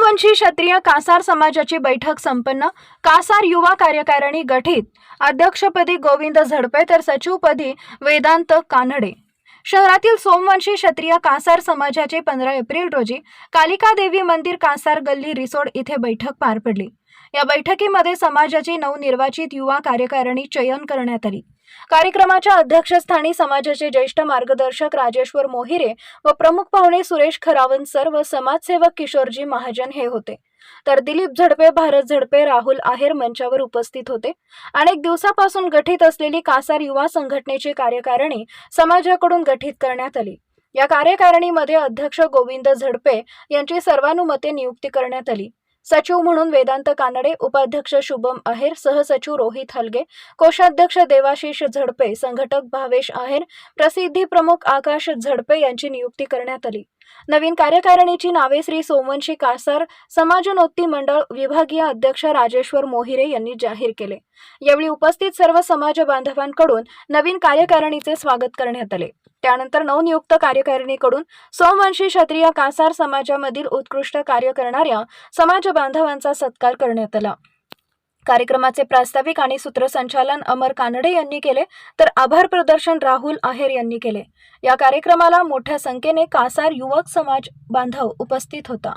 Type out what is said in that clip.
सोमवंशी क्षत्रिय कासार समाजाची बैठक संपन्न। कासार युवा कार्यकारिणी गठीत। अध्यक्षपदी गोविंद झडपे तर सचिवपदी वेदांत कानडे। शहरातील सोमवंशी क्षत्रिय कासार समाजाचे 15 एप्रिल रोजी कालिका देवी मंदिर कासार गल्ली रिसोड इथे बैठक पार पडली। या बैठकीमध्ये समाजाची नवनिर्वाचित युवा कार्यकारिणी चयन करण्यात आली। कार्यक्रमाच्या अध्यक्षस्थानी समाजाचे ज्येष्ठ मार्गदर्शक राजेश्वर मोहिरे व प्रमुख पाहुणे सुरेश खरावन सर व समाजसेवक किशोरजी महाजन हे होते। तर दिलीप झडपे, भारत झडपे, राहुल आहेर मंचावर उपस्थित होते। अनेक दिवसापासून गठीत असलेली कासार युवा संघटनेची कार्यकारिणी समाजाकडून गठीत करण्यात आली। या कार्यकारिणीमध्ये अध्यक्ष गोविंद झडपे यांची सर्वानुमते नियुक्ती करण्यात आली। सचिव म्हणून वेदांत कानडे, उपाध्यक्ष शुभम आहेर, सहसचिव रोहित हलगे, कोषाध्यक्ष देवाशिष झडपे, संघटक भावेश आहेर, प्रसिद्धी प्रमुख आकाश झडपे यांची नियुक्ती करण्यात आली। नवीन कार्यकारिणीची नावे श्री सोमवंशी कासार समाजोन्नती मंडळ विभागीय अध्यक्ष राजेश्वर मोहिरे यांनी जाहीर केले। यावेळी उपस्थित सर्व समाज बांधवांकडून नवीन कार्यकारिणीचे स्वागत करण्यात आले। त्यानंतर नवनियुक्त कार्यकारिणीकडून सोमवंशी क्षत्रिय कासार समाजामधील उत्कृष्ट कार्य करणाऱ्या समाज बांधवांचा सत्कार करण्यात आला। कार्यक्रमाचे प्रास्ताविक आणि सूत्रसंचालन अमर कानडे यांनी केले, तर आभार प्रदर्शन राहुल आहेर यांनी केले। या कार्यक्रमाला मोठ्या संख्येने कासार युवक समाज बांधव उपस्थित होता।